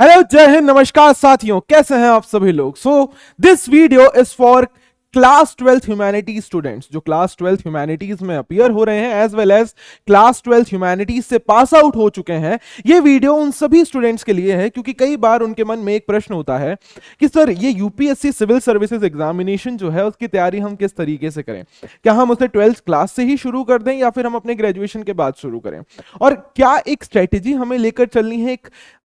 Hello, जय हिंद, नमस्कार साथियों, कैसे हैं आप सभी लोग। This video is for class 12th humanities students जो क्लास 12th ह्यूमैनिटीज में अपीयर हो रहे हैं, as well as class 12th humanities से पास आउट हो चुके हैं। ये वीडियो उन सभी स्टूडेंट्स के लिए है क्योंकि कई बार उनके मन में एक प्रश्न होता है कि सर ये यूपीएससी सिविल सर्विसेज एग्जामिनेशन जो है उसकी तैयारी हम किस तरीके से करें। क्या हम उसे 12th क्लास से ही शुरू कर दें या फिर हम अपने ग्रेजुएशन के बाद शुरू करें, और क्या एक स्ट्रेटेजी हमें लेकर चलनी है, एक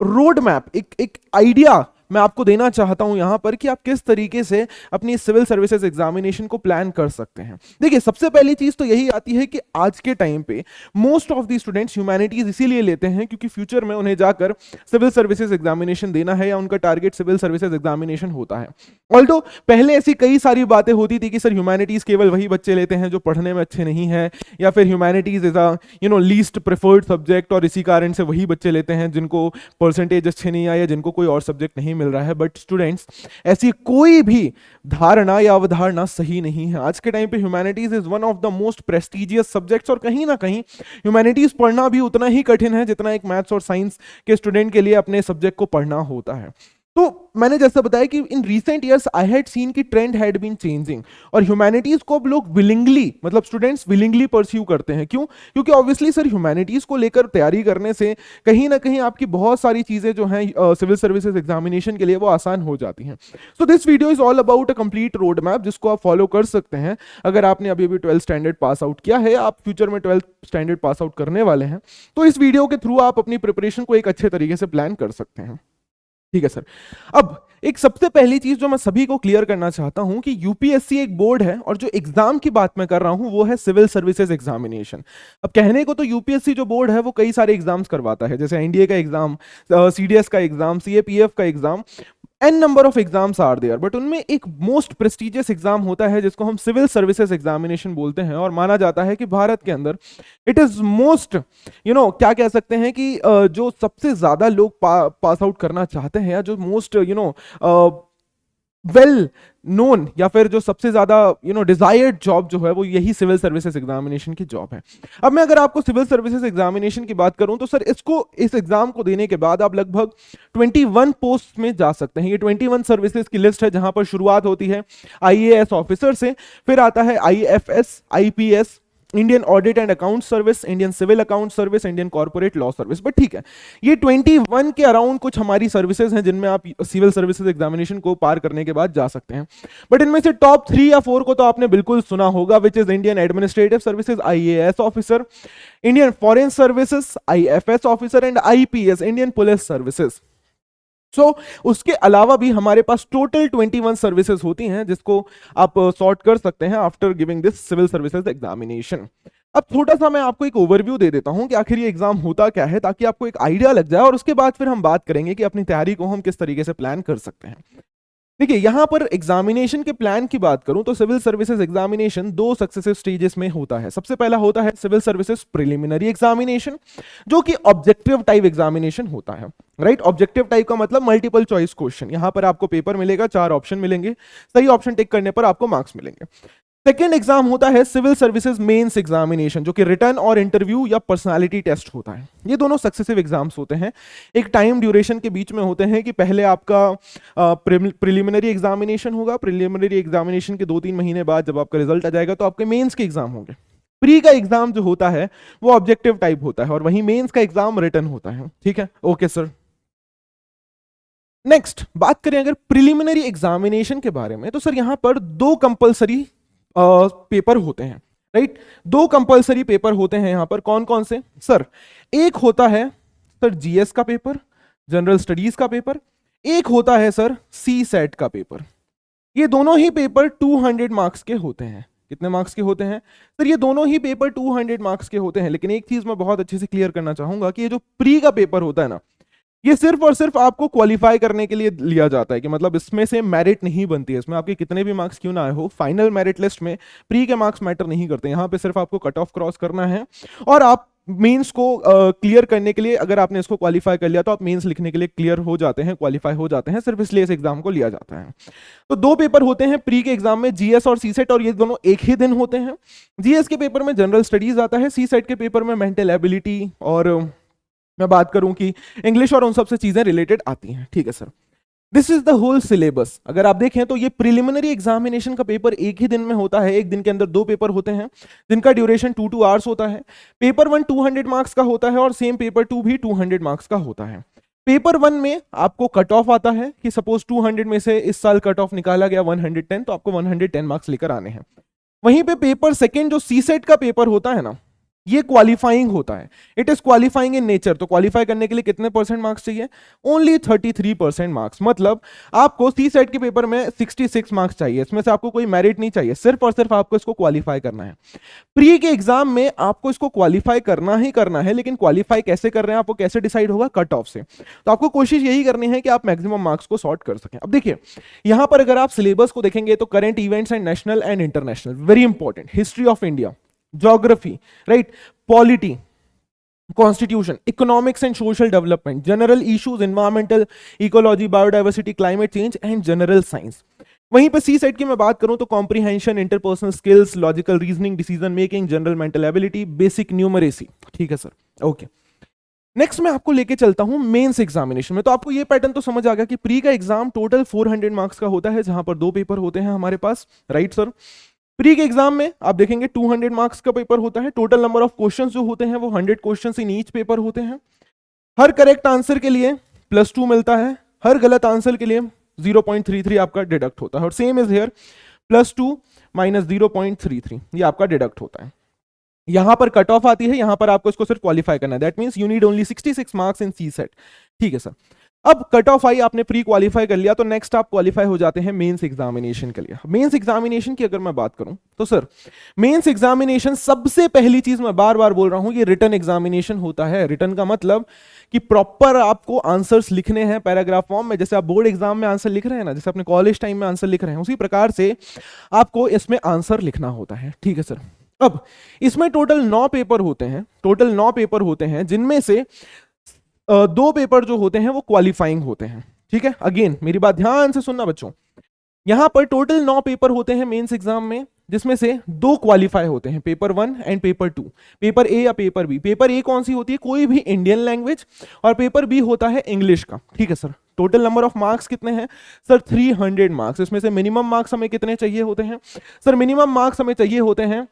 रोड मैप, एक आइडिया मैं आपको देना चाहता हूं यहां पर कि आप किस तरीके से अपनी सिविल सर्विसेज एग्जामिनेशन को प्लान कर सकते हैं। देखिए, सबसे पहली चीज तो यही आती है कि आज के टाइम पे most of the students humanities इसीलिए लेते हैं क्योंकि फ्यूचर में उन्हें जाकर सिविल सर्विसेज एग्जामिनेशन देना है या उनका टारगेट सिविल सर्विसेज एग्जामिनेशन होता है। ऑल्दो पहले ऐसी कई सारी बातें होती थी कि सर ह्यूमैनिटीज केवल वही बच्चे लेते हैं जो पढ़ने में अच्छे नहीं है, या फिर humanities is a least preferred subject और इसी कारण से वही बच्चे लेते हैं जिनको परसेंटेज अच्छे नहीं आए या जिनको कोई और सब्जेक्ट नहीं मिल रहा है। बट स्टूडेंट्स, ऐसी कोई भी धारणा या अवधारणा सही नहीं है। आज के टाइम पे humanities is one of the most prestigious subjects, और कहीं ना कहीं ह्यूमैनिटीज पढ़ना भी उतना ही कठिन है जितना एक मैथ्स और साइंस के स्टूडेंट के लिए अपने सब्जेक्ट को पढ़ना होता है। तो मैंने जैसा बताया कि in recent years I had seen कि ट्रेंड हैड बीन चेंजिंग, और ह्यूमैनिटीज को अब लोग विलिंगली, मतलब स्टूडेंट्स विलिंगली परस्यू करते हैं। क्यों? क्योंकि ऑब्वियसली सर ह्यूमैनिटीज को लेकर तैयारी करने से कहीं ना कहीं आपकी बहुत सारी चीजें जो हैं सिविल सर्विसेज एग्जामिनेशन के लिए वो आसान हो जाती हैं। So this video is all about a complete road map जिसको आप फॉलो कर सकते हैं अगर आपने अभी अभी 12th स्टैंडर्ड पास आउट किया है, आप फ्यूचर में 12th स्टैंडर्ड पास आउट करने वाले हैं, तो इस वीडियो के थ्रू आप अपनी प्रिपरेशन को एक अच्छे तरीके से प्लान कर सकते हैं। ठीक है सर। अब एक सबसे पहली चीज जो मैं सभी को क्लियर करना चाहता हूं कि यूपीएससी एक बोर्ड है और जो एग्जाम की बात मैं कर रहा हूं वो है सिविल सर्विसेज एग्जामिनेशन। अब कहने को तो यूपीएससी जो बोर्ड है वो कई सारे एग्जाम्स करवाता है, जैसे एनडीए का एग्जाम, सीडीएस का एग्जाम, सीएपीएफ का exam, n number of exams are there, but उनमें एक मोस्ट प्रेस्टिजियस एग्जाम होता है जिसको हम सिविल सर्विसेज एग्जामिनेशन बोलते हैं, और माना जाता है कि भारत के अंदर इट इज मोस्ट क्या कह सकते हैं कि जो सबसे ज्यादा लोग पास आउट करना चाहते हैं, या जो मोस्ट वेल नोन, या फिर जो सबसे ज्यादा डिजायर्ड जॉब जो है वो यही सिविल सर्विसेज एग्जामिनेशन की जॉब है। अब मैं अगर आपको सिविल सर्विसेज एग्जामिनेशन की बात करूं तो सर इस एग्जाम को देने के बाद आप लगभग 21 पोस्ट में जा सकते हैं। ये 21 सर्विसेज की लिस्ट है जहां पर शुरुआत होती है आईएएस ऑफिसर से, फिर आता है IFS, IPS, Indian audit and account service, Indian civil account service, Indian corporate law service. But ठीक है, ये 21 के अराउंड कुछ हमारी सर्विसेज हैं जिनमें आप सिविल सर्विसेज एग्जामिनेशन को पार करने के बाद जा सकते हैं। बट इनमें से टॉप 3 या 4 को तो आपने बिल्कुल सुना होगा, which is Indian administrative services, IAS officer, Indian foreign services, IFS officer, and IPS, Indian police services. उसके अलावा भी हमारे पास टोटल 21 सर्विसेज होती हैं जिसको आप सॉर्ट कर सकते हैं after giving this civil services examination. अब छोटा सा मैं आपको एक ओवरव्यू दे देता हूं कि आखिर ये एग्जाम होता क्या है, ताकि आपको एक आइडिया लग जाए, और उसके बाद फिर हम बात करेंगे कि अपनी तैयारी को हम किस तरीके से प्लान कर सकते हैं। देखिए, यहां पर एग्जामिनेशन के प्लान की बात करूं तो civil services examination 2 successive stages में होता है। सबसे पहला होता है सिविल सर्विसेज प्रिलिमिनरी एग्जामिनेशन, जो कि ऑब्जेक्टिव टाइप एग्जामिनेशन होता है। राइट, ऑब्जेक्टिव टाइप का मतलब मल्टीपल चॉइस क्वेश्चन। यहां पर आपको पेपर मिलेगा, 4 ऑप्शन मिलेंगे, सही ऑप्शन टिक करने पर आपको मार्क्स मिलेंगे। सेकेंड एग्जाम होता है सिविल सर्विसेज मेंस एग्जामिनेशन, जो कि रिटर्न और इंटरव्यू या पर्सनालिटी टेस्ट होता है। ये दोनों सक्सेसिव एग्जाम्स होते हैं, एक टाइम ड्यूरेशन के बीच में होते हैं कि पहले आपका प्रिलिमिनरी एग्जामिनेशन होगा, प्रिलिमिनरी एग्जामिनेशन के 2-3 महीने बाद जब आपका रिजल्ट आ जाएगा तो आपके मेंस के एग्जाम होंगे। प्री का एग्जाम जो होता है वो ऑब्जेक्टिव टाइप होता है, और वहीं मेंस का एग्जाम रिटर्न होता है। ठीक है, ओके सर। नेक्स्ट बात करें अगर प्रिलिमिनरी एग्जामिनेशन के बारे में, तो सर यहां पर 2 कंपलसरी पेपर होते हैं। राइट, 2 कंपलसरी पेपर होते हैं यहां पर। कौन कौन से सर? एक होता है सर जीएस का पेपर, जनरल स्टडीज का पेपर, एक होता है सर सी सेट का पेपर। ये दोनों ही पेपर 200 मार्क्स के होते हैं। कितने मार्क्स के होते हैं सर? ये दोनों ही पेपर 200 मार्क्स के होते हैं। लेकिन एक चीज मैं बहुत अच्छे से क्लियर करना चाहूंगा कि ये जो प्री का पेपर होता है ना, ये सिर्फ और सिर्फ आपको क्वालिफाई करने के लिए लिया जाता है, कि मतलब इसमें से मेरिट नहीं बनती है। इसमें आपके कितने भी मार्क्स क्यों ना आए हो, फाइनल मेरिट लिस्ट में प्री के मार्क्स मैटर नहीं करते। यहाँ पे सिर्फ आपको कट ऑफ क्रॉस करना है, और आप मेंस को क्लियर करने के लिए, अगर आपने इसको क्वालिफाई कर लिया तो आप मेंस लिखने के लिए क्लियर हो जाते हैं, क्वालिफाई हो जाते हैं। सिर्फ इसलिए इस एग्जाम को लिया जाता है। तो 2 पेपर होते हैं प्री के एग्जाम में, जीएस और सीसेट, और ये दोनों एक ही दिन होते हैं। जीएस के पेपर में जनरल स्टडीज आता है, सीसेट के पेपर में मेंटल एबिलिटी और मैं बात करूं कि इंग्लिश और उन सबसे चीजें रिलेटेड आती हैं, ठीक है sir. This is the whole syllabus. अगर आप देखें तो ये प्रिलिमिनरी एग्जामिनेशन का पेपर एक ही दिन में होता है, एक दिन के अंदर 2 पेपर होते हैं जिनका ड्यूरेशन 2 आवर्स होता है। पेपर 1 200 मार्क्स का होता है और सेम पेपर 2 भी 200 मार्क्स का होता है। पेपर 1 में आपको कट ऑफ आता है कि सपोज 200 में से इस साल कट ऑफ निकाला गया 110, तो आपको 110 मार्क्स लेकर आने हैं। वहीं पे पेपर सेकेंड जो सी सेट का पेपर होता है ना, ये क्वालिफाइंग होता है, it is qualifying in nature. तो क्वालिफाई करने के लिए कितने परसेंट मार्क्स चाहिए? Only 33% marks. मतलब आपको सी सेट के पेपर में 66 मार्क्स चाहिए, इसमें से आपको कोई मेरिट नहीं चाहिए, सिर्फ और सिर्फ आपको इसको क्वालिफाई करना है। प्री के एग्जाम में आपको इसको क्वालिफाई करना ही करना है, लेकिन क्वालिफाई कैसे कर रहे हैं आपको कैसे डिसाइड होगा? कट ऑफ से। तो आपको कोशिश यही करनी है कि आप मैक्सिमम मार्क्स को सॉर्ट कर सकें। अब देखिए यहां पर अगर आप सिलेबस को देखेंगे तो current events and national and international, very important, history of India, geography, right, polity, constitution, economics and social development, general issues, environmental, ecology, biodiversity, climate change and general science. वहीं पे सी सेट की मैं बात करूं तो comprehension, interpersonal skills, logical reasoning, decision making, general mental ability, basic numeracy, ठीक है sir. Okay, next मैं आपको लेके चलता हूं मेंस एग्जामिनेशन में। तो आपको ये पैटर्न तो समझ आ गया कि प्री का एग्जाम टोटल 400 मार्क्स का होता है, जहां पर 2 पेपर होते हैं हमारे पास, राइट सर। प्री के एग्जाम में आप देखेंगे 200 मार्क्स का पेपर होता है। टोटल नंबर ऑफ क्वेश्चंस जो होते हैं वो 100 क्वेश्चंस इन ईच पेपर होते हैं। हर करेक्ट आंसर के लिए +2 मिलता है, हर गलत आंसर के लिए 0.33 आपका डिडक्ट होता है। और सेम इज हियर, +2 - 0.33 ये आपका डिडक्ट होता है। यहां पर कट ऑफ आती है, यहां पर आपको इसको सिर्फ क्वालिफाई करना है, that means you need only 66 marks in CSAT, ठीक है सर। अब कट ऑफ आई, आपने प्री क्वालिफाई कर लिया, तो नेक्स्ट आप क्वालिफाई हो जाते हैं मेंस एग्जामिनेशन के लिए। मेंस एग्जामिनेशन की अगर मैं बात करूं तो सर मेंस एग्जामिनेशन सबसे पहली चीज मैं बार बार बोल रहा हूं, ये रिटन एग्जामिनेशन होता है। रिटन का मतलब कि प्रॉपर आपको आंसर्स लिखने हैं पैराग्राफ फॉर्म में, जैसे आप बोर्ड एग्जाम में आंसर लिख रहे हैं ना, जैसे अपने कॉलेज टाइम में आंसर लिख रहे हैं, उसी प्रकार से आपको इसमें आंसर लिखना होता है, ठीक है सर। अब इसमें टोटल 9 पेपर होते हैं, टोटल 9 पेपर होते हैं, जिनमें से 2 पेपर जो होते हैं वो क्वालिफाइंग होते हैं, ठीक है। अगेन मेरी बात ध्यान से सुनना बच्चों, यहां पर टोटल 9 पेपर होते हैं मेंस एग्जाम में, जिसमें से 2 क्वालिफाई होते हैं, paper 1 and paper 2, paper A या पेपर बी। पेपर ए कौन सी होती है? कोई भी इंडियन लैंग्वेज, और पेपर बी होता है इंग्लिश का, ठीक है sir. Total number of marks कितने हैं सर? 300 मार्क्स। इसमें से मिनिमम मार्क्स हमें कितने चाहिए होते हैं सर? मिनिमम मार्क्स हमें चाहिए होते हैं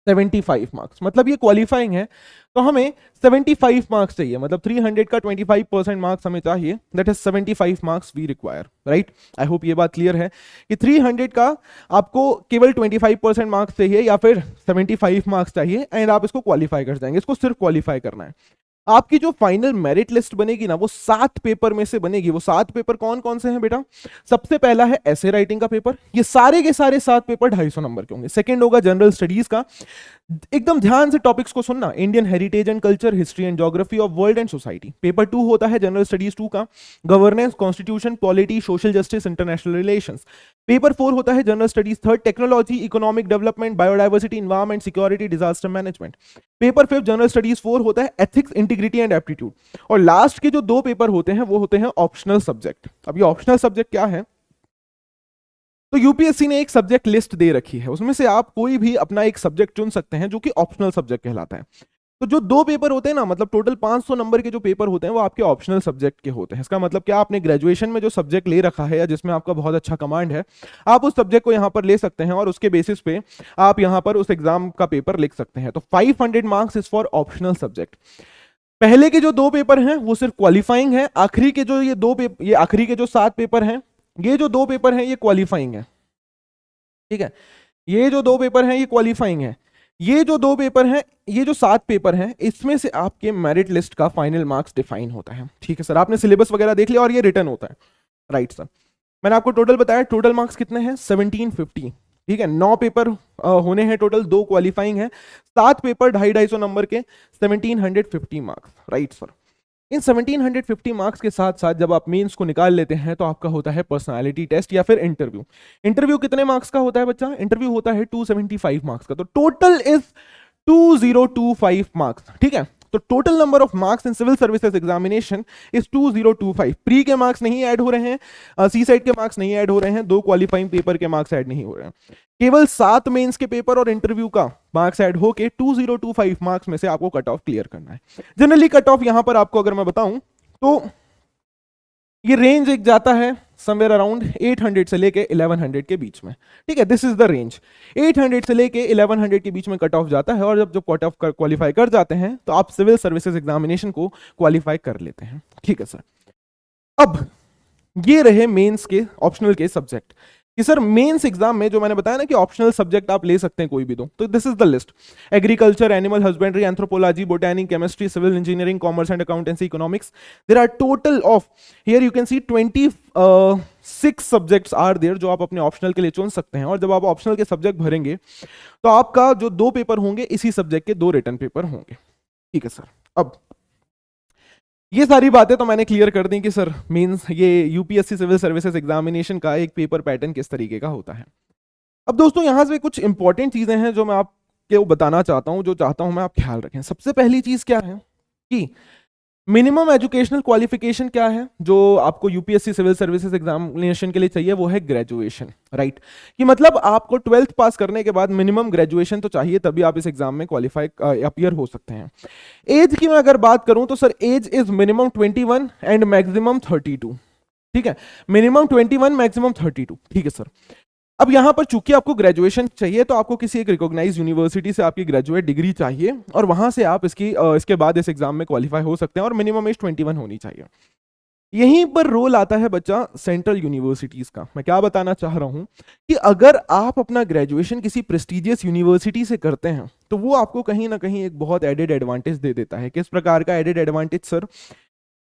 75 मार्क्स। मतलब ये क्वालिफाइंग है तो हमें 75 मार्क्स चाहिए, मतलब 300 का 25% मार्क्स हमें चाहिए, that is 75 marks we require, right. I hope ये बात क्लियर है कि 300 का आपको केवल 25% मार्क्स चाहिए या फिर 75 मार्क्स चाहिए, एंड आप इसको क्वालिफाई कर जाएंगे। इसको सिर्फ क्वालिफाई करना है। आपकी जो फाइनल मेरिट लिस्ट बनेगी ना, वो 7 पेपर में से बनेगी। वो 7 पेपर कौन कौन से हैं बेटा? सबसे पहला है ऐसे राइटिंग का पेपर, ये सारे के सारे 7 पेपर 250 नंबर के होंगे। सेकंड होगा जनरल स्टडीज का, एकदम ध्यान से टॉपिक्स को सुनना, Indian heritage and culture, history and geography of world and society. Paper 2 होता है जनरल स्टडीज 2 का, governance, constitution, polity, social justice, international relations. Paper 4 होता है general studies 3, technology, economic development, biodiversity, environment, security, disaster management. Paper 5 general studies 4 होता है ethics, integrity and aptitude. और last के जो 2 पेपर होते हैं वो होते हैं ऑप्शनल सब्जेक्ट। अब ये ऑप्शनल सब्जेक्ट क्या है? तो यूपीएससी ने एक सब्जेक्ट लिस्ट दे रखी है, उसमें से आप कोई भी अपना एक सब्जेक्ट चुन सकते हैं जो कि ऑप्शनल सब्जेक्ट कहलाता है। तो जो 2 पेपर होते हैं ना, मतलब टोटल 500 नंबर के जो पेपर होते हैं वो आपके ऑप्शनल सब्जेक्ट के होते हैं। इसका मतलब क्या, आपने ग्रेजुएशन में जो सब्जेक्ट ले रखा है या जिसमें आपका बहुत अच्छा कमांड है, आप उस सब्जेक्ट को यहाँ पर ले सकते हैं और उसके बेसिस पे आप यहाँ पर उस एग्जाम का पेपर लिख सकते हैं। तो 500 marks is for optional subject. पहले के जो 2 पेपर हैं वो सिर्फ क्वालिफाइंग है, आखिरी के जो ये आखिरी के जो 7 पेपर हैं, ये जो 2 पेपर हैं ये क्वालिफाइंग है, ठीक है। ये जो 2 पेपर हैं ये क्वालिफाइंग है। ये जो 2 पेपर हैं, ये जो 7 पेपर हैं, इसमें से आपके मेरिट लिस्ट का फाइनल मार्क्स डिफाइन होता है, ठीक है सर। आपने सिलेबस वगैरह देख लिया और ये रिटर्न होता है, राइट सर। मैंने आपको टोटल बताया, टोटल मार्क्स कितने हैं? 1750, ठीक है। 9 पेपर होने हैं टोटल, 2 क्वालिफाइंग है, 7 पेपर 250 नंबर के, 1750 मार्क्स, राइट सर। इन 1750 मार्क्स के साथ साथ जब आप मेंस को निकाल लेते हैं तो आपका होता है पर्सनालिटी टेस्ट या फिर इंटरव्यू। इंटरव्यू कितने मार्क्स का होता है बच्चा? इंटरव्यू होता है 275 मार्क्स का। तो टोटल इज 2025 मार्क्स, ठीक है। तो total number of marks in civil services examination is 2025। Pre के मार्क्स नहीं ऐड हो रहे हैं, सी साइड के मार्क्स नहीं ऐड हो रहे हैं, 2 क्वालिफाइंग पेपर के मार्क्स ऐड नहीं हो रहे हैं, केवल 7 मेंस के पेपर और इंटरव्यू का मार्क्स ऐड होके 2025 मार्क्स में से आपको कट ऑफ क्लियर करना है। जनरली कट ऑफ यहां पर आपको अगर मैं बताऊं तो ये रेंज एक जाता है समवेयर अराउंड 800 से लेके 1100 के बीच में, ठीक है, दिस इज द रेंज। 800 से लेके 1100 के बीच में कट ऑफ जाता है, और जब कट ऑफ क्वालिफाई कर जाते हैं तो आप सिविल सर्विसेज एग्जामिनेशन को क्वालिफाई कर लेते हैं, ठीक है सर। अब ये रहे मेंस के ऑप्शनल के सब्जेक्ट कि सर मेंस एग्जाम में जो मैंने बताया ना कि ऑप्शनल सब्जेक्ट आप ले सकते हैं कोई भी दो, तो this is the list. Agriculture, animal husbandry, anthropology, botanic, chemistry, civil engineering, commerce and accountancy, economics. There are total of here you can see 26 subjects are there जो आप अपने ऑप्शनल के लिए चुन सकते हैं। और जब आप ऑप्शनल के सब्जेक्ट भरेंगे तो आपका जो 2 पेपर होंगे इसी सब्जेक्ट के 2 रिटन पेपर होंगे, ठीक है सर। अब ये सारी बातें तो मैंने क्लियर कर दी कि सर मींस ये यूपीएससी सिविल सर्विसेज एग्जामिनेशन का एक पेपर पैटर्न किस तरीके का होता है। अब दोस्तों यहां से कुछ इंपॉर्टेंट चीजें हैं जो मैं आपको बताना चाहता हूं, जो चाहता हूं मैं आप ख्याल रखें। सबसे पहली चीज क्या है कि मिनिमम एजुकेशनल क्वालिफिकेशन क्या है जो आपको यूपीएससी सिविल सर्विसेज एग्जामिनेशन के लिए चाहिए, वो है ग्रेजुएशन, राइट। कि मतलब आपको 12th पास करने के बाद मिनिमम ग्रेजुएशन तो चाहिए, तभी आप इस एग्जाम में क्वालिफाई अपीयर हो सकते हैं। एज की मैं अगर बात करूं तो sir age is minimum 21 and maximum 32, ठीक है, मिनिमम 21 मैक्सिमम 32, ठीक है सर। अब यहां पर चूंकि आपको ग्रेजुएशन चाहिए तो आपको किसी एक रिकॉग्नाइज्ड यूनिवर्सिटी से आपकी ग्रेजुएट डिग्री चाहिए, और वहां से आप इसके बाद इस एग्जाम में क्वालिफाई हो सकते हैं, और मिनिमम एज 21 होनी चाहिए। यहीं पर रोल आता है बच्चा सेंट्रल यूनिवर्सिटीज का। मैं क्या बताना चाह रहा हूं कि अगर आप अपना ग्रेजुएशन किसी प्रेस्टिजियस यूनिवर्सिटी से करते हैं तो वो आपको कहीं ना कहीं एक बहुत एडेड एडवांटेज दे देता है। किस प्रकार का एडेड एडवांटेज सर?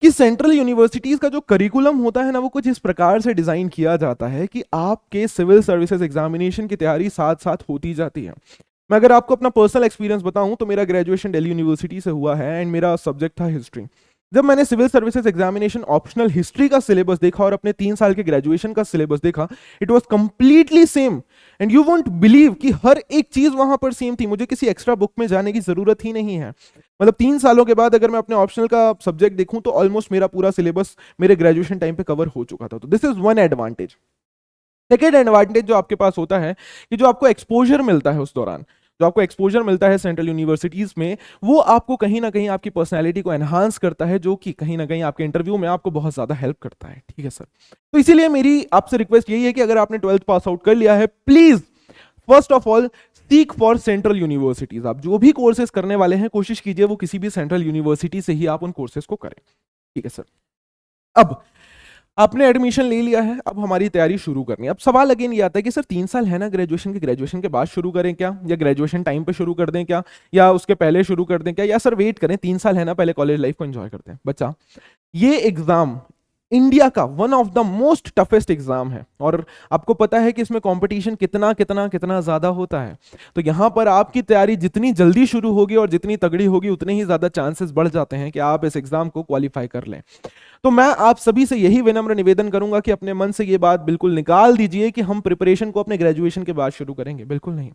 कि सेंट्रल यूनिवर्सिटीज का जो करिकुलम होता है ना, वो कुछ इस प्रकार से डिजाइन किया जाता है कि आपके सिविल सर्विसेज एग्जामिनेशन की तैयारी साथ साथ होती जाती है। मैं अगर आपको अपना पर्सनल एक्सपीरियंस बताऊं तो मेरा ग्रेजुएशन दिल्ली यूनिवर्सिटी से हुआ है एंड मेरा सब्जेक्ट था हिस्ट्री। जब मैंने civil services examination optional history का सिलेबस देखा और अपने 3 साल के ग्रेजुएशन का सिलेबस देखा, it was completely same and you won't believe कि हर एक चीज वहां पर सेम थी। मुझे किसी एक्स्ट्रा बुक में जाने की जरूरत ही नहीं है। मतलब 3 सालों के बाद अगर मैं अपने ऑप्शनल का सब्जेक्ट देखूं तो ऑलमोस्ट मेरा पूरा सिलेबस मेरे ग्रेजुएशन टाइम पे कवर हो चुका था। तो this is one advantage. Second advantage जो आपके पास होता है कि जो आपको एक्सपोजर मिलता है उस दौरान, जो आपको एक्सपोजर मिलता है सेंट्रल यूनिवर्सिटीज में, वो आपको कहीं ना कहीं आपकी पर्सनैलिटी को एनहांस करता है, जो कि कहीं ना कहीं आपके इंटरव्यू में आपको बहुत ज्यादा हेल्प करता है, ठीक है सर। तो इसीलिए मेरी आपसे रिक्वेस्ट यही है कि अगर आपने 12th पास आउट कर लिया है, please first of all seek for central universities. आप जो भी कोर्सेज करने वाले हैं कोशिश कीजिए वो किसी भी सेंट्रल यूनिवर्सिटी से ही आप उन कोर्सेज को करें, ठीक है सर। अब आपने एडमिशन ले लिया है, अब हमारी तैयारी शुरू करनी है। अब सवाल अगेन ये आता है कि सर 3 साल है ना ग्रेजुएशन के, ग्रेजुएशन के बाद शुरू करें क्या, या ग्रेजुएशन टाइम पे शुरू कर दें क्या, या उसके पहले शुरू कर दें क्या, या सर वेट करें 3 साल है ना पहले कॉलेज लाइफ को एंजॉय करते हैं। बच्चा, ये एग्जाम इंडिया का one of the most toughest exam है, और आपको पता है कि इसमें कंपटीशन कितना कितना कितना ज्यादा होता है। तो यहां पर आपकी तैयारी जितनी जल्दी शुरू होगी और जितनी तगड़ी होगी उतने ही ज्यादा चांसेस बढ़ जाते हैं कि आप इस एग्जाम को क्वालिफाई कर लें। तो मैं आप सभी से यही विनम्र निवेदन करूंगा कि अपने मन से ये बात बिल्कुल निकाल दीजिए कि हम प्रिपरेशन को अपने ग्रेजुएशन के बाद शुरू करेंगे, बिल्कुल नहीं।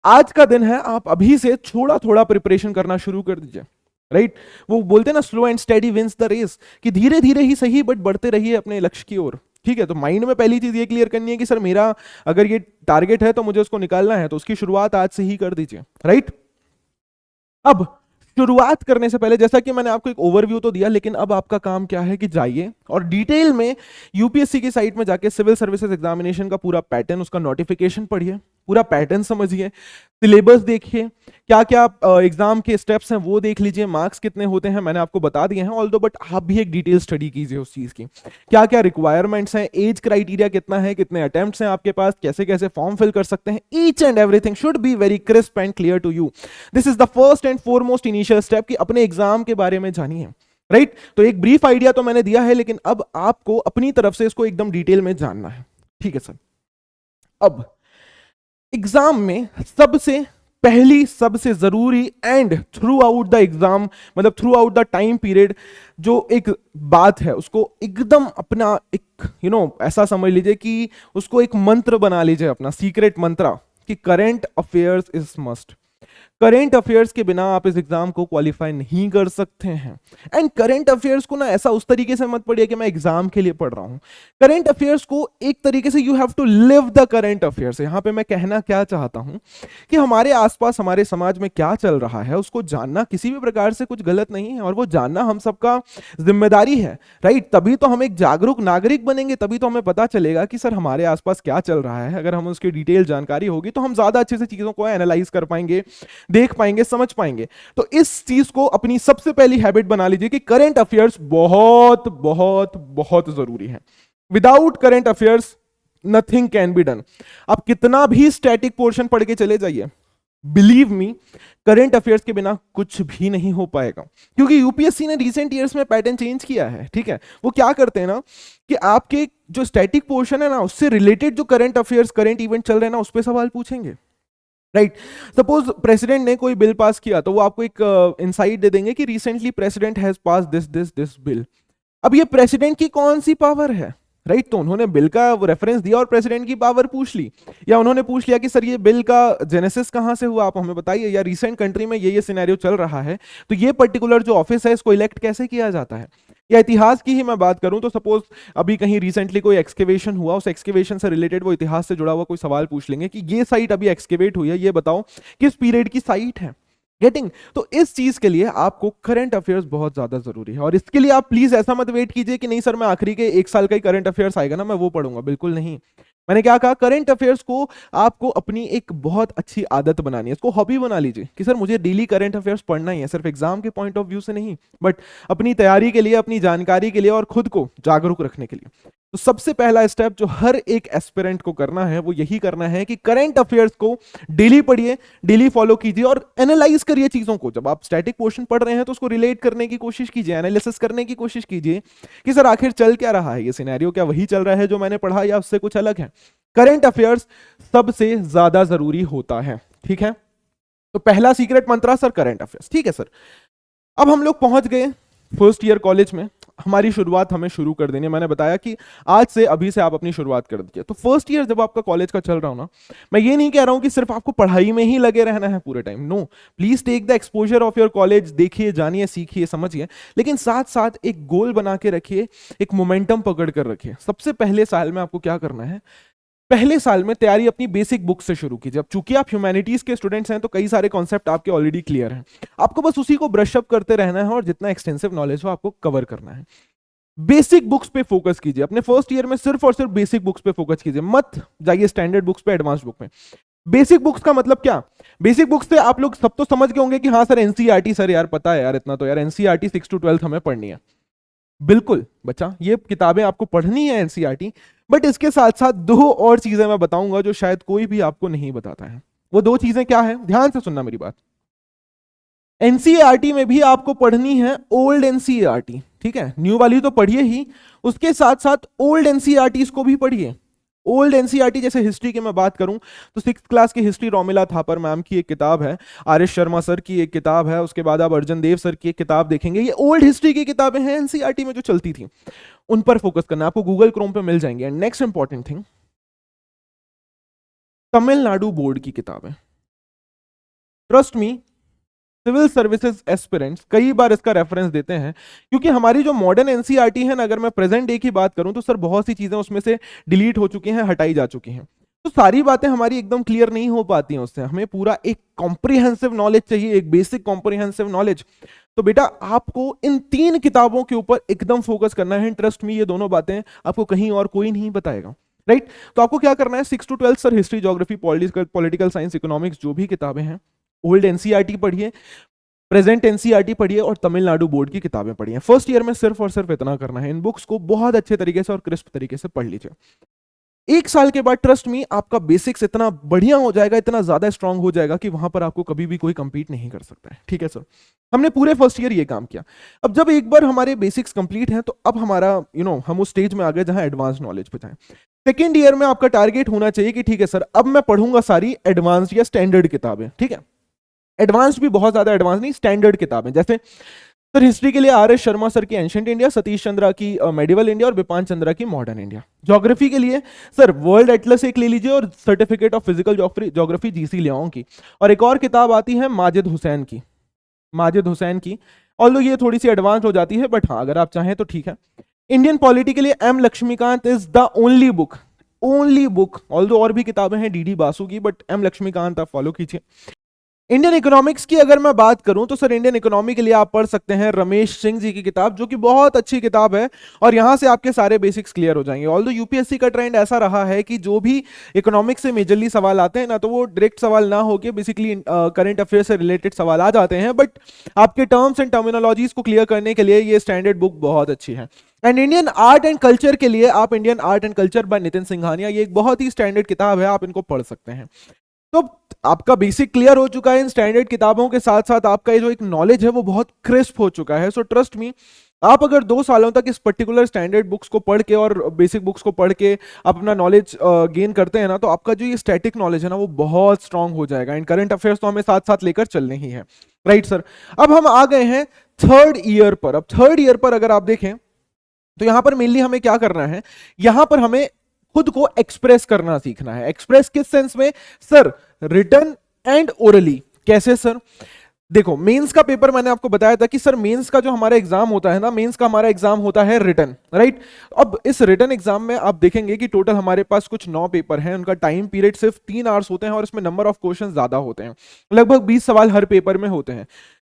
आज का दिन है, आप अभी से थोड़ा थोड़ा प्रिपरेशन करना शुरू कर दीजिए, राइट। वो बोलते हैं ना slow and steady wins the race, कि धीरे धीरे ही सही बट बढ़ते रहिए अपने लक्ष्य की ओर, ठीक है। तो माइंड में पहली चीज ये क्लियर करनी है कि सर मेरा अगर ये टारगेट है तो मुझे उसको निकालना है, तो उसकी शुरुआत आज से ही कर दीजिए, राइट। अब शुरुआत करने से पहले जैसा कि मैंने आपको एक ओवरव्यू तो दिया, लेकिन अब आपका काम क्या है कि जाइए और डिटेल में यूपीएससी की साइट में जाके सिविल सर्विसेज एग्जामिनेशन का पूरा पैटर्न, उसका नोटिफिकेशन पढ़िए, पूरा पैटर्न समझिए, सिलेबस देखिए, क्या क्या एग्जाम के स्टेप्स हैं वो देख लीजिए, मार्क्स कितने होते हैं मैंने आपको बता दिए हैं ऑल्दो, बट आप भी एक डिटेल स्टडी कीजिए उस चीज की, क्या क्या रिक्वायरमेंट्स हैं, एज क्राइटेरिया कितना है, कितने अटेम्प्ट्स हैं आपके पास, कैसे कैसे फॉर्म फिल कर सकते हैं, each and everything should be very crisp and clear to you. This is the first and foremost initial step कि अपने एग्जाम के बारे में जानिए, राइट। तो एक ब्रीफ आइडिया तो मैंने दिया है, लेकिन अब आपको अपनी तरफ से इसको एकदम डिटेल में जानना है, ठीक है सर। अब एग्जाम में सबसे पहली, सबसे जरूरी and throughout the exam, मतलब throughout the time period जो एक बात है उसको एकदम अपना एक ऐसा समझ लीजिए कि उसको एक मंत्र बना लीजिए, अपना सीक्रेट मंत्र, कि current affairs is must. Current affairs के बिना आप इस एग्जाम को क्वालिफाई नहीं कर सकते हैं। एंड करेंट अफेयर्स को ना ऐसा उस तरीके से मत पढ़िए कि मैं एग्जाम के लिए पढ़ रहा हूं। करेंट अफेयर्स को एक तरीके से you have to live the current affairs. यहां पे मैं कहना क्या चाहता हूं कि हमारे आसपास हमारे समाज में क्या चल रहा है उसको जानना किसी भी प्रकार से कुछ गलत नहीं है, और वो जानना हम सबका जिम्मेदारी है, राइट। तभी तो हम एक जागरूक नागरिक बनेंगे, तभी तो हमें पता चलेगा कि सर हमारे आसपास क्या चल रहा है। अगर हम उसकी डिटेल जानकारी होगी तो हम ज्यादा अच्छे से चीजों को एनालाइज कर पाएंगे, देख पाएंगे, समझ पाएंगे। तो इस चीज को अपनी सबसे पहली हैबिट बना लीजिए कि करंट अफेयर्स बहुत बहुत बहुत जरूरी है। Without current affairs nothing can be done. आप कितना भी स्टैटिक पोर्शन पढ़ के चले जाइए, बिलीव मी, करंट अफेयर्स के बिना कुछ भी नहीं हो पाएगा। क्योंकि यूपीएससी ने रिसेंट ईयर्स में पैटर्न चेंज किया है, ठीक है। वो क्या करते हैं ना कि आपके जो स्टैटिक पोर्शन है ना उससे रिलेटेड जो करंट अफेयर्स, करंट इवेंट चल रहे हैं ना उस पर सवाल पूछेंगे, राइट। सपोज प्रेसिडेंट ने कोई बिल पास किया तो वो आपको एक इनसाइट दे देंगे कि recently president has pass this bill. अब ये प्रेसिडेंट की कौन सी पावर है, राइट। तो उन्होंने बिल का रेफरेंस दिया और प्रेसिडेंट की पावर पूछ ली, या उन्होंने पूछ लिया कि सर ये बिल का जेनेसिस कहां से हुआ, आप हमें बताइए, या रिसेंट कंट्री में ये सिनेरियो चल रहा है तो ये पर्टिकुलर जो ऑफिस है इसको इलेक्ट कैसे किया जाता है। या इतिहास की ही मैं बात करूं तो सपोज अभी कहीं रिसेंटली कोई एक्सकेवेशन हुआ, उस एक्सकेवेशन से रिलेटेड वो इतिहास से जुड़ा हुआ कोई सवाल पूछ लेंगे कि ये साइट अभी एक्सकेवेट हुई है, ये बताओ किस पीरियड की साइट है। गेटिंग। तो इस चीज के लिए आपको करंट अफेयर्स बहुत ज्यादा जरूरी है, और इसके लिए आप प्लीज ऐसा मत वेट कीजिए कि नहीं सर मैं आखिरी के 1 साल का ही करंट अफेयर्स आएगा ना मैं वो पढ़ूंगा। बिल्कुल नहीं। मैंने क्या कहा, करंट अफेयर्स को आपको अपनी एक बहुत अच्छी आदत बनानी है, इसको हॉबी बना लीजिए कि सर मुझे डेली करंट अफेयर्स पढ़ना ही है, सिर्फ एग्जाम के पॉइंट ऑफ व्यू से नहीं बट अपनी तैयारी के लिए, अपनी जानकारी के लिए और खुद को जागरूक रखने के लिए। तो सबसे पहला स्टेप जो हर एक एस्पिरेंट को करना है वो यही करना है कि करंट अफेयर्स को डेली पढ़िए, डेली फॉलो कीजिए और एनालाइज करिए चीजों को। जब आप स्टैटिक पोर्शन पढ़ रहे हैं तो उसको रिलेट करने की कोशिश कीजिए, एनालिसिस करने की कोशिश कीजिए कि सर आखिर चल क्या रहा है, ये सिनेरियो क्या वही चल रहा है जो मैंने पढ़ा या उससे कुछ अलग है। करंट अफेयर्स सबसे ज्यादा जरूरी होता है, ठीक है। तो पहला सीक्रेट मंत्रा सर करंट अफेयर्स, ठीक है सर। अब हम लोग पहुंच गए फर्स्ट ईयर कॉलेज में, हमारी शुरुआत हमें शुरू कर देनी है। मैंने बताया कि आज से, अभी से आप अपनी शुरुआत कर दीजिए। तो फर्स्ट ईयर जब आपका कॉलेज का चल रहा हो ना, मैं ये नहीं कह रहा हूं कि सिर्फ आपको पढ़ाई में ही लगे रहना है पूरे time, no. Please take the exposure of your college, देखिए, जानिए, सीखिए, समझिए, लेकिन साथ साथ एक गोल बना के रखिए, एक मोमेंटम पकड़ कर रखिए। सबसे पहले साल में आपको क्या करना है, पहले साल में तैयारी अपनी बेसिक बुक से शुरू कीजिए। अब चूंकि आप ह्यूमैनिटीज के स्टूडेंट्स हैं तो कई सारे कॉन्सेप्ट आपके ऑलरेडी क्लियर हैं, आपको बस उसी को ब्रश अप करते रहना है और जितना एक्सटेंसिव नॉलेज हो आपको कवर करना है। बेसिक बुक्स पे फोकस कीजिए, अपने फर्स्ट ईयर में सिर्फ और सिर्फ बेसिक बुक्स पे फोकस कीजिए, मत जाइए स्टैंडर्ड बुक्स पे, एडवांस बुक पे। बेसिक बुक्स का मतलब क्या, बेसिक बुक्स से आप लोग सब तो समझ गए होंगे कि हाँ सर एनसीईआरटी, सर यार पता है यार, इतना तो यार एनसीईआरटी 6 to 12 हमें पढ़नी है। बिल्कुल बच्चा, ये किताबें आपको पढ़नी है एनसीईआरटी, बट इसके साथ साथ 2 और चीजें मैं बताऊंगा जो शायद कोई भी आपको नहीं बताता है। वो 2 चीजें क्या है, ध्यान से सुनना मेरी बात। एनसीईआरटी में भी आपको पढ़नी है ओल्ड एनसीईआरटी, ठीक है, न्यू वाली तो पढ़िए ही, उसके साथ साथ ओल्ड एनसीईआरटी को भी पढ़िए। ओल्ड एनसीईआरटी, जैसे हिस्ट्री की मैं बात करूं तो 6th क्लास की हिस्ट्री रोमिला थापर मैम की एक किताब है, आर.एस. शर्मा सर की एक किताब है, उसके बाद आप अर्जन देव सर की एक किताब देखेंगे। ये ओल्ड हिस्ट्री की किताबें हैं एनसीईआरटी में जो चलती थी, उन पर फोकस करना, आपको गूगल क्रोम पे मिल जाएंगे। And next important thing, Tamil Nadu board की किताबें, trust me, civil services aspirants कई बार इसका रेफरेंस देते हैं, क्योंकि हमारी जो मॉडर्न एनसीईआरटी है ना, अगर मैं प्रेजेंट डे की बात करूं तो सर बहुत सी चीजें उसमें से डिलीट हो चुकी हैं, हटाई जा चुकी हैं, तो सारी बातें हमारी एकदम क्लियर नहीं हो पाती हैं उससे। हमें पूरा एक कॉम्प्रिहेंसिव नॉलेज चाहिए, एक बेसिक कॉम्प्रिहेंसिव नॉलेज। तो बेटा आपको इन 3 किताबों के ऊपर एकदम फोकस करना है। ट्रस्ट मी, ये दोनों बातें आपको कहीं और कोई नहीं बताएगा, राइट। तो आपको क्या करना है, 6 to 12 sir history, geography, political science, economics, जो भी किताबें हैं, ओल्ड एनसीईआरटी पढ़िए, प्रेजेंट एनसीईआरटी पढ़िए और तमिलनाडु बोर्ड की किताबें पढ़िए। फर्स्ट ईयर में सिर्फ और सिर्फ इतना करना है, इन बुक्स को बहुत अच्छे तरीके से और क्रिस्प तरीके से पढ़ लीजिए। 1 साल के बाद ट्रस्ट मी आपका बेसिक्स इतना बढ़िया हो जाएगा, इतना ज्यादा स्ट्रांग हो जाएगा कि वहां पर आपको कभी भी कोई कंपीट नहीं कर सकता है, ठीक है सर। हमने पूरे फर्स्ट ईयर ये काम किया। अब जब एक बार हमारे बेसिक्स कंप्लीट हैं तो अब हमारा हम उस स्टेज में आ गए जहां एडवांस नॉलेज पे जाएं। सेकेंड ईयर में आपका टारगेट होना चाहिए कि ठीक है सर, अब मैं पढ़ूंगा सारी एडवांस या स्टैंडर्ड किताबें, ठीक है। एडवांस भी बहुत ज्यादा एडवांस नहीं, स्टैंडर्ड किताबें, जैसे सर हिस्ट्री के लिए आर एस शर्मा सर की एंशिएंट इंडिया, सतीश चंद्रा की मेडिवल इंडिया और बिपान चंद्रा की मॉडर्न इंडिया। ज्योग्राफी के लिए सर वर्ल्ड एटलस एक ले लीजिए और सर्टिफिकेट ऑफ फिजिकल ज्योग्राफी जीसी लियाओं की, और एक और किताब आती है माजिद हुसैन की, माजिद हुसैन की, ऑल्दो ये थोड़ी सी एडवांस हो जाती है बट हाँ अगर आप चाहें तो ठीक है। इंडियन पॉलिटी के लिए M Laxmikanth is the only book, although और भी किताबें हैं डीडी बासु की, बट एम लक्ष्मीकांत आप फॉलो कीजिए। इंडियन इकोनॉमिक्स की अगर मैं बात करूं तो सर इंडियन इकोनॉमी के लिए आप पढ़ सकते हैं रमेश सिंह जी की किताब, जो कि बहुत अच्छी किताब है, और यहां से आपके सारे बेसिक्स क्लियर हो जाएंगे। ऑल्दो यूपीएससी का ट्रेंड ऐसा रहा है कि जो भी इकोनॉमिक्स से मेजरली सवाल आते हैं ना, तो वो डायरेक्ट सवाल ना होके बेसिकली करंट अफेयर से रिलेटेड सवाल आ जाते हैं, बट आपके टर्म्स एंड टर्मिनोलॉजीज को क्लियर करने के लिए ये स्टैंडर्ड बुक बहुत अच्छी है। And Indian art and culture के लिए आप Indian art and culture by Nitin Singhania, ये एक बहुत ही स्टैंडर्ड किताब है, आप इनको पढ़ सकते हैं। तो आपका बेसिक क्लियर हो चुका है इन स्टैंडर्ड किताबों के साथ साथ, आपका ये जो एक नॉलेज है वो बहुत क्रिस्प हो चुका है। सो ट्रस्ट मी, आप अगर 2 सालों तक इस पर्टिकुलर स्टैंडर्ड बुक्स को पढ़ के और बेसिक बुक्स को पढ़ के आप अपना नॉलेज गेन करते हैं ना, तो आपका जो ये स्टैटिक नॉलेज है ना वो बहुत स्ट्रांग हो जाएगा। एंड करंट अफेयर्स तो हमें साथ साथ लेकर चलने ही है, राइट सर। अब हम आ गए हैं थर्ड ईयर पर। अब थर्ड ईयर पर अगर आप देखें तो यहां पर मेनली हमें क्या करना है, यहां पर हमें खुद को एक्सप्रेस करना सीखना है। एक्सप्रेस किस सेंस में सर? Written and orally. कैसे सर? देखो मेंस का पेपर मैंने आपको बताया था कि सर मेंस का जो हमारा एग्जाम होता है ना, मेंस का हमारा एग्जाम होता है रिटन, राइट। अब इस रिटन एग्जाम में आप देखेंगे कि टोटल हमारे पास कुछ 9 पेपर हैं, उनका टाइम पीरियड सिर्फ 3 आवर्स होते हैं और इसमें नंबर ऑफ क्वेश्चन ज्यादा होते हैं, लगभग 20 सवाल हर पेपर में होते हैं।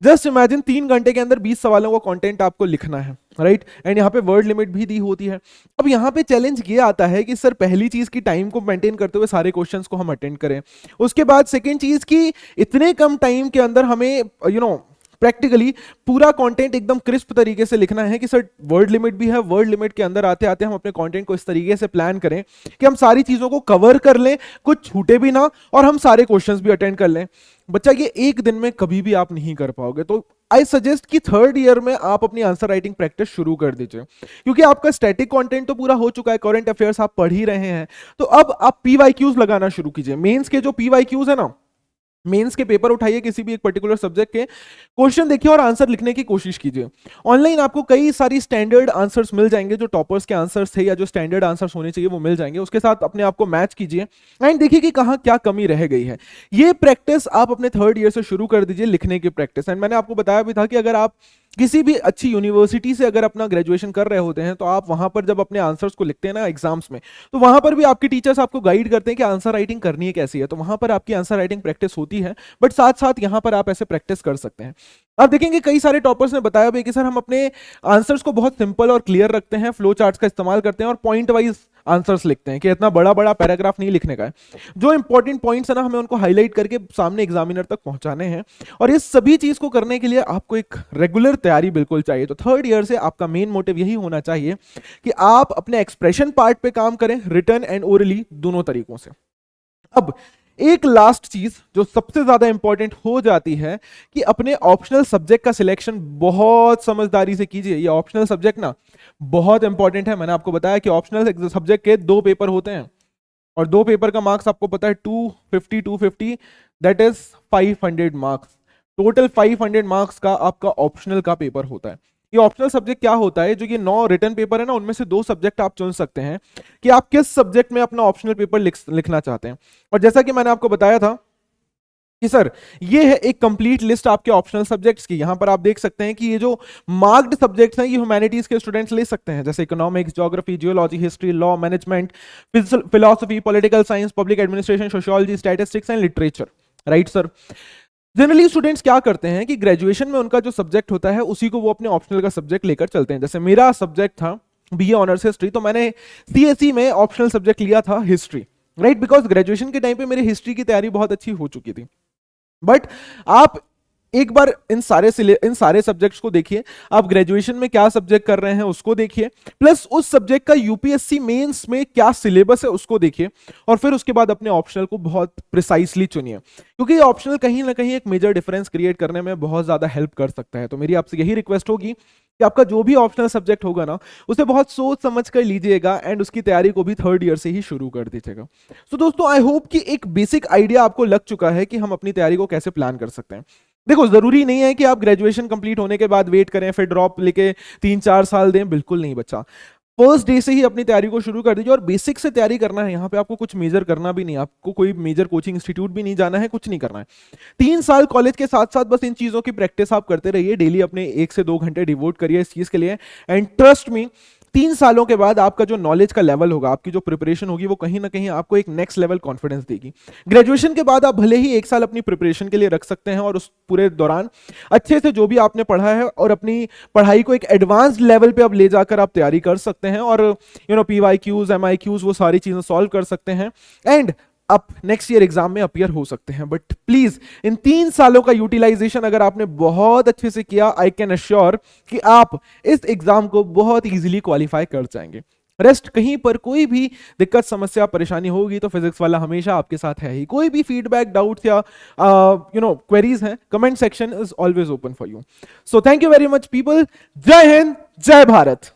जस्ट इमेजिन 3 घंटे के अंदर 20 सवालों का कंटेंट आपको लिखना है, राइट। एंड यहाँ पे वर्ड लिमिट भी दी होती है। अब यहाँ पे चैलेंज ये आता है कि सर पहली चीज की टाइम को मेंटेन करते हुए सारे क्वेश्चंस को हम अटेंड करें, उसके बाद सेकंड चीज की इतने कम टाइम के अंदर हमें प्रैक्टिकली पूरा कंटेंट एकदम क्रिस्प तरीके से लिखना है कि सर वर्ड लिमिट भी है, वर्ड लिमिट के अंदर आते आते हम अपने कंटेंट को इस तरीके से प्लान करें कि हम सारी चीजों को कवर कर लें, कुछ छूटे भी ना, और हम सारे क्वेश्चंस भी अटेंड कर लें। बच्चा ये एक दिन में कभी भी आप नहीं कर पाओगे। तो आई सजेस्ट कि थर्ड ईयर में आप अपनी आंसर राइटिंग प्रैक्टिस शुरू कर दीजिए, क्योंकि आपका स्टैटिक कंटेंट तो पूरा हो चुका है, करंट अफेयर्स आप पढ़ ही रहे हैं। तो अब आप पीवाईक्यूज लगाना शुरू कीजिए। मेंस के जो पीवाईक्यूज है ना, मेंस के पेपर उठाइए किसी भी एक पर्टिकुलर सब्जेक्ट के, क्वेश्चन देखिए और आंसर लिखने की कोशिश कीजिए। ऑनलाइन आपको कई सारी स्टैंडर्ड आंसर्स मिल जाएंगे, जो टॉपर्स के आंसर्स थे या जो स्टैंडर्ड आंसर्स होने चाहिए वो मिल जाएंगे। उसके साथ अपने आप को मैच कीजिए एंड देखिए कि कहाँ क्या कमी रह गई है। ये प्रैक्टिस आप अपने थर्ड ईयर से शुरू कर दीजिए, लिखने की प्रैक्टिस। एंड मैंने आपको बताया भी था कि अगर आप किसी भी अच्छी यूनिवर्सिटी से अगर अपना ग्रेजुएशन कर रहे होते हैं, तो आप वहां पर जब अपने आंसर्स को लिखते हैं ना एग्जाम्स में, तो वहां पर भी आपके टीचर्स आपको गाइड करते हैं कि आंसर राइटिंग करनी है कैसी है, तो वहां पर आपकी आंसर राइटिंग प्रैक्टिस होती है। बट साथ साथ यहां पर आप ऐसे प्रैक्टिस कर सकते हैं। आप देखेंगे कई सारे टॉपर्स ने बताया भी कि सर हम अपने आंसर्स को बहुत सिंपल और क्लियर रखते हैं, फ्लो चार्ट्स का इस्तेमाल करते हैं और पॉइंट वाइज आंसर्स लिखते हैं, कि इतना बड़ा बड़ा पैराग्राफ नहीं लिखने का है। जो इंपॉर्टेंट पॉइंट्स है ना, हमें उनको हाईलाइट करके सामने एग्जामिनर तक पहुंचाने हैं। और इस सभी चीज को करने के लिए आपको एक रेगुलर तैयारी बिल्कुल चाहिए। तो थर्ड ईयर से आपका मेन मोटिव यही होना चाहिए कि आप अपने एक्सप्रेशन पार्ट पे काम करें, रिटन एंड ओरली दोनों तरीकों से। अब एक लास्ट चीज जो सबसे ज्यादा इंपॉर्टेंट हो जाती है कि अपने ऑप्शनल सब्जेक्ट का सिलेक्शन बहुत समझदारी से कीजिए। ये ऑप्शनल सब्जेक्ट ना बहुत इंपॉर्टेंट है। मैंने आपको बताया कि ऑप्शनल सब्जेक्ट के 2 पेपर होते हैं और 2 पेपर का मार्क्स आपको पता है 250 that is 500 marks. Total 500 marks का आपका ऑप्शनल का पेपर होता है। ये ऑप्शनल सब्जेक्ट क्या होता है, जो ये 9 रिटन पेपर है ना, उनमें से 2 सब्जेक्ट आप चुन सकते हैं कि आप किस सब्जेक्ट में अपना ऑप्शनल पेपर लिखना चाहते हैं। और जैसा कि मैंने आपको बताया था कि सर ये है एक कंप्लीट लिस्ट आपके ऑप्शनल सब्जेक्ट्स की। यहां पर आप देख सकते हैं कि ये जो मार्क्ड सब्जेक्ट्स हैं ये ह्यूमैनिटीज के स्टूडेंट्स ले सकते हैं, जैसे economics, geography, geology, history, law, management, philosophy, political science, public administration, sociology, statistics and literature, right sir. Generally students क्या करते हैं कि ग्रेजुएशन में उनका जो सब्जेक्ट होता है उसी को वो अपने ऑप्शनल का सब्जेक्ट लेकर चलते हैं। जैसे मेरा सब्जेक्ट था बीए ऑनर्स हिस्ट्री, तो मैंने सीएसई में ऑप्शनल सब्जेक्ट लिया था हिस्ट्री, राइट, बिकॉज ग्रेजुएशन के टाइम पे मेरी हिस्ट्री की तैयारी बहुत अच्छी हो चुकी थी। बट आप एक बार इन सारे सब्जेक्ट्स को देखिए, आप ग्रेजुएशन में क्या सब्जेक्ट कर रहे हैं उसको देखिए, प्लस उस सब्जेक्ट का यूपीएससी मेंस में क्या सिलेबस है उसको देखिए, और फिर उसके बाद अपने ऑप्शनल को बहुत प्रिसाइसली चुनिए, क्योंकि ये ऑप्शनल कहीं ना कहीं एक मेजर डिफरेंस क्रिएट करने में बहुत ज्यादा हेल्प कर सकता है। तो मेरी आपसे यही रिक्वेस्ट होगी कि आपका जो भी ऑप्शनल सब्जेक्ट होगा ना, उसे बहुत सोच समझ कर लीजिएगा एंड उसकी तैयारी को भी थर्ड ईयर से ही शुरू कर दीजिएगा। तो दोस्तों आई होप कि एक बेसिक आइडिया आपको लग चुका है कि हम अपनी तैयारी को कैसे प्लान कर सकते हैं। देखो जरूरी नहीं है कि आप ग्रेजुएशन कंप्लीट होने के बाद वेट करें फिर ड्रॉप लेके 3-4 साल दें, बिल्कुल नहीं बच्चा। फर्स्ट डे से ही अपनी तैयारी को शुरू कर दीजिए और बेसिक से तैयारी करना है। यहाँ पे आपको कुछ मेजर करना भी नहीं, आपको कोई मेजर कोचिंग इंस्टीट्यूट भी नहीं जाना है, कुछ नहीं करना है। 3 साल कॉलेज के साथ साथ बस इन चीजों की प्रैक्टिस आप करते रहिए, डेली अपने 1 से 2 घंटे डिवोट करिए इस चीज के लिए। एंड ट्रस्ट मी, 3 सालों के बाद आपका जो नॉलेज का लेवल होगा, आपकी जो प्रिपरेशन होगी, वो कहीं ना कहीं आपको एक नेक्स्ट लेवल कॉन्फिडेंस देगी। ग्रेजुएशन के बाद आप भले ही 1 साल अपनी प्रिपरेशन के लिए रख सकते हैं और उस पूरे दौरान अच्छे से जो भी आपने पढ़ा है और अपनी पढ़ाई को एक एडवांस लेवल पे अब ले जाकर आप तैयारी कर सकते हैं और PYQs MIQs वो सारी चीजें सॉल्व कर सकते हैं एंड आप नेक्स्ट ईयर एग्जाम में अपीयर हो सकते हैं। बट प्लीज इन 3 सालों का यूटिलाइजेशन अगर आपने बहुत अच्छे से किया, आई कैन अश्योर कि आप इस एग्जाम को बहुत इजीली क्वालिफाई कर जाएंगे। रेस्ट कहीं पर कोई भी दिक्कत समस्या परेशानी होगी तो फिजिक्स वाला हमेशा आपके साथ है ही। कोई भी फीडबैक डाउट्स या क्वेरीज हैं, comment section is always open for you. So thank you very much people. जय हिंद, जय भारत।